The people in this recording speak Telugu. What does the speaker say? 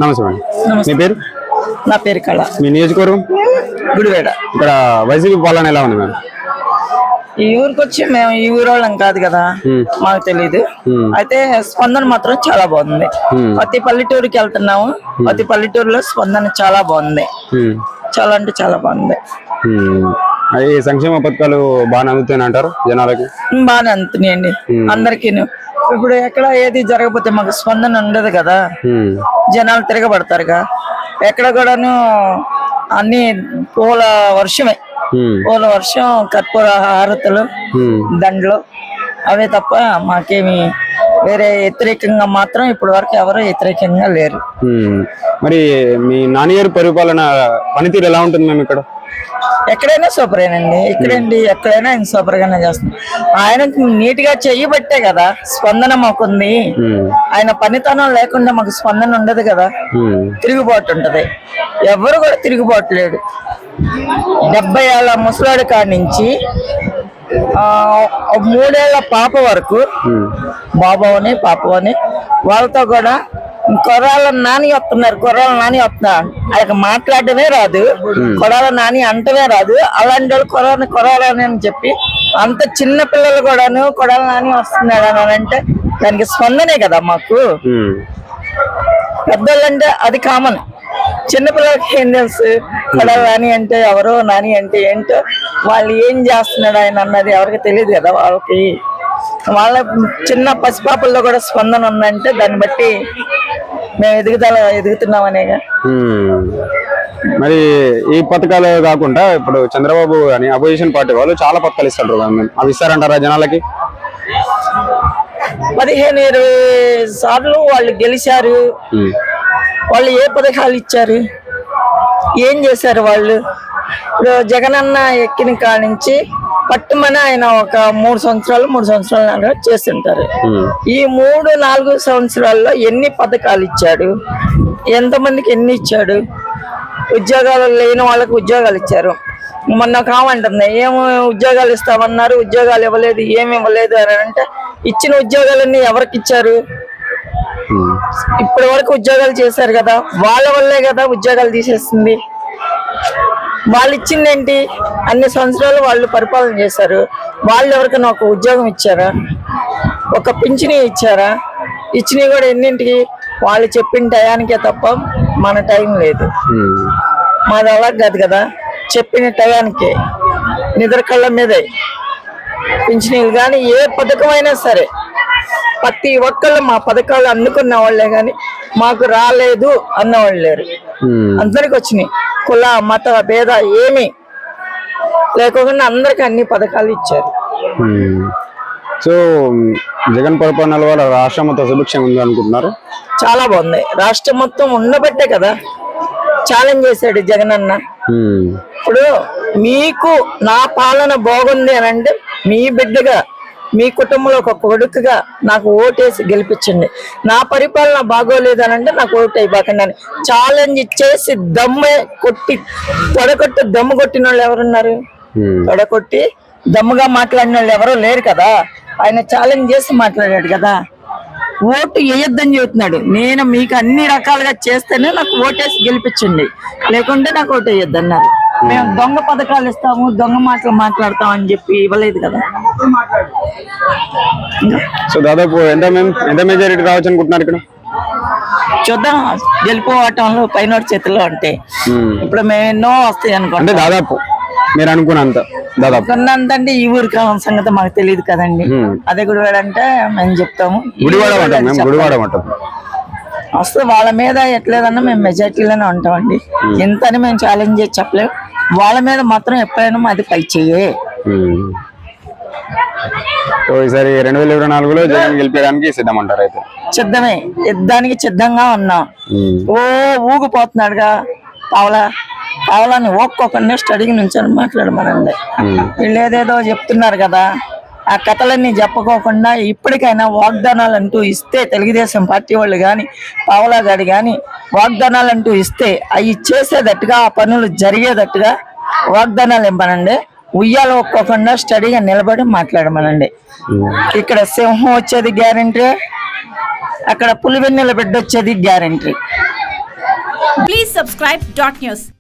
నమస్తే అండి. మీ పేరు? నా పేరు కళ. మీ నియోజకవర్గం? గుడివేడ. ఇక్కడ వైసీపీ పాలన ఎలా ఉంది మేడం? ఈ ఊరికి వచ్చి మేము ఈ ఊరోళ్ళం కాదు కదా, మాకు తెలీదు. అయితే స్పందన మాత్రం చాలా బాగుంది. ప్రతి పల్లెటూరుకి వెళ్తున్నాము, ప్రతి పల్లెటూరులో స్పందన చాలా బాగుంది. చాలా అంటే చాలా బాగుంది. ఈ సంక్షేమ పథకాలు బాగా అందుతాయని అంటారు జనాలకి? బాగానే అందుతున్నాయండి అందరికీ. ఇప్పుడు ఎక్కడ ఏది జరగకపోతే మాకు స్పందన ఉండదు కదా, జనాలు తిరగబడతారుగా. ఎక్కడ కూడాను అన్ని పూల వర్షమే, పూల వర్షం, కర్పూర హారతులు, దండలు, అవే తప్ప మాకేమి వేరే వ్యతిరేకంగా మాత్రం ఇప్పటి వరకు ఎవరు వ్యతిరేకంగా లేరు. మరి మీ నాన్నగారి పరిపాలన పనితీరు ఎలా ఉంటుంది మేము? ఇక్కడ ఎక్కడైనా సూపరేనండి. ఇక్కడండి ఎక్కడైనా ఆయన సూపర్ గానే చేస్తున్నాం. ఆయన నీట్ గా చెయ్యబట్టే కదా స్పందన మాకుంది. ఆయన పనితనం లేకుండా మాకు స్పందన ఉండదు కదా, తిరుగుబాటు ఉంటది. ఎవరు కూడా తిరుగుబాటు లేడు. 70 ఏళ్ల ముసలాడి కాడి నుంచి 3 ఏళ్ల పాప వరకు, బాబావని పాపవని, వాళ్ళతో కూడా కొరాల నాని వస్తున్నారు, కొరాల నాని వస్తున్నారు. ఆయనకు మాట్లాడటమే రాదు, కొరాల నాని అంటమే రాదు. అలాంటి వాళ్ళు కొరాలని అని చెప్పి అంత చిన్న పిల్లలు కూడాను కొడాల నాని వస్తున్నాడు అని అంటే దానికి స్పందనే కదా మాకు. పెద్దోళ్ళంటే అది కామన్, చిన్నపిల్లలకి ఏం తెలుసు? కొడాల నాని అంటే ఎవరో, నాని అంటే ఏంటో, వాళ్ళు ఏం చేస్తున్నాడు ఆయన అన్నది ఎవరికి తెలియదు కదా. వాళ్ళ చిన్న పసిపాపల్లో కూడా స్పందన ఉందంటే దాన్ని బట్టి మేము ఎదుగుతున్నాం అనేగా. మరి ఈ పథకాలు కాకుండా ఇప్పుడు చంద్రబాబు అని అపోజిషన్ పార్టీ వాళ్ళు చాలా పథకాలు ఇస్తారు, అవి ఇస్తారంటారా జనాలకి? 15-20 సార్లు వాళ్ళు గెలిచారు. వాళ్ళు ఏ పథకాలు ఇచ్చారు, ఏం చేశారు వాళ్ళు? ఇప్పుడు జగనన్న ఎక్కిన కాడ నుంచి పట్టుమని ఆయన ఒక 3 సంవత్సరాలు చేస్తుంటారు. ఈ 3-4 సంవత్సరాల్లో ఎన్ని పథకాలు ఇచ్చాడు? ఎంతమందికి ఎన్ని ఇచ్చాడు? ఉద్యోగాలు లేని వాళ్ళకి ఉద్యోగాలు ఇచ్చారు. మొన్న కావంటుంది, ఏమో ఉద్యోగాలు ఇస్తామన్నారు, ఉద్యోగాలు ఇవ్వలేదు, ఏమి ఇవ్వలేదు అని అంటే ఇచ్చిన ఉద్యోగాలన్నీ ఎవరికి ఇచ్చారు? ఇప్పటి వరకు ఉద్యోగాలు చేశారు కదా, వాళ్ళ వల్లే కదా ఉద్యోగాలు తీసేస్తుంది. వాళ్ళు ఇచ్చింది ఏంటి? అన్ని సంవత్సరాలు వాళ్ళు పరిపాలన చేశారు. వాళ్ళు ఎవరికైనా ఒక ఉద్యోగం ఇచ్చారా? ఒక పింఛని ఇచ్చారా? ఇచ్చినవి కూడా ఎన్నింటికి? వాళ్ళు చెప్పిన టయానికే తప్ప మన టైం లేదు. మాది అలా కాదు కదా, చెప్పిన టయానికే నిద్ర కళ్ళ మీదే పింఛనీలు కానీ ఏ పథకమైనా సరే ప్రతి ఒక్కళ్ళు మా పథకాలు అందుకున్న వాళ్ళే గాని మాకు రాలేదు అన్నవాళ్ళు లేరు. అందరికి వచ్చినాయి. కుల మత భేద ఏమి లేకుండా అందరికి అన్ని పథకాలు ఇచ్చారు. సో జగన్ పరిపాలన వల్ల రాష్ట్రం మొత్తం సుభిక్షంగా ఉంది అనుకుంటున్నారు? చాలా బాగుంది. రాష్ట్రం మొత్తం ఉండబట్టే కదా ఛాలెంజ్ చేశాడు జగన్ అన్న. ఇప్పుడు మీకు నా పాలన బాగుంది అని అంటే మీ బిడ్డగా, మీ కుటుంబంలో ఒక కొడుకుగా నాకు ఓటేసి గెలిపించండి. నా పరిపాలన బాగోలేదు అని అంటే నాకు ఓటు అయిపోకండి అని ఛాలెంజ్ ఇచ్చేసి తొడకొట్టి దమ్ము కొట్టిన వాళ్ళు ఎవరున్నారు? తొడకొట్టి దమ్ముగా మాట్లాడిన వాళ్ళు ఎవరో లేరు కదా. ఆయన ఛాలెంజ్ చేసి మాట్లాడాడు కదా. ఓటు వేయొద్దని చెబుతున్నాడు. నేను మీకు అన్ని రకాలుగా చేస్తేనే నాకు ఓటేసి గెలిపించండి, లేకుంటే నాకు ఓటు వేయొద్దన్నారు. మేము దొంగ పథకాలు ఇస్తాము, దొంగ మాటలు మాట్లాడతాం అని చెప్పి ఇవ్వలేదు కదా. సో దాదాపు ఎంత మెజారిటీ రావచ్చు అనుకుంటున్నారు ఇక్కడ? చూద్దాం. గెలిపోవటంలో పైన చేతుల్లో అంటే ఇప్పుడు మేము ఎన్నో వస్తాయి అనుకుంటే దాదాపు మీరు అనుకున్నంత అంటే ఈ ఊరి సంగతి మాకు తెలియదు కదండి. అదే గుడివాడ అంటే మేము చెప్తాము, వస్తే వాళ్ళ మీద ఎట్లేదన్నా మేము మెజార్టీలోనే ఉంటామండి. ఎంతని మేము ఛాలెంజ్ చేసి చెప్పలేము. వాళ్ళ మీద మాత్రం ఎప్పుడైనా అది పై చెయ్యే. ఈసారి 2024లో జగన్ గెలిపేయడానికి సిద్ధమంటారు? అయితే సిద్ధమే, యుద్ధానికి సిద్ధంగా ఉన్నాం. ఊగిపోతున్నాడుగా పావలాన్ని ఓక్కోకుండా స్టడీకి నుంచి మాట్లాడమనండి. వీళ్ళు ఏదేదో చెప్తున్నారు కదా, ఆ కథలన్నీ చెప్పుకోకుండా ఇప్పటికైనా వాగ్దానాలు అంటూ ఇస్తే, తెలుగుదేశం పార్టీ వాళ్ళు కానీ పావలా గాడి కానీ వాగ్దానాలు అంటూ ఇస్తే అవి చేసేటట్టుగా, ఆ పనులు జరిగేటట్టుగా వాగ్దానాలు ఇవ్వనండి. ఉయ్యాలు ఒక్కోకుండా స్టడీగా నిలబడి మాట్లాడమనండి. ఇక్కడ సింహం వచ్చేది గ్యారెంటీ, అక్కడ పులివెన్నెల బిడ్డ వచ్చేది guarantee. Please subscribe Dot News.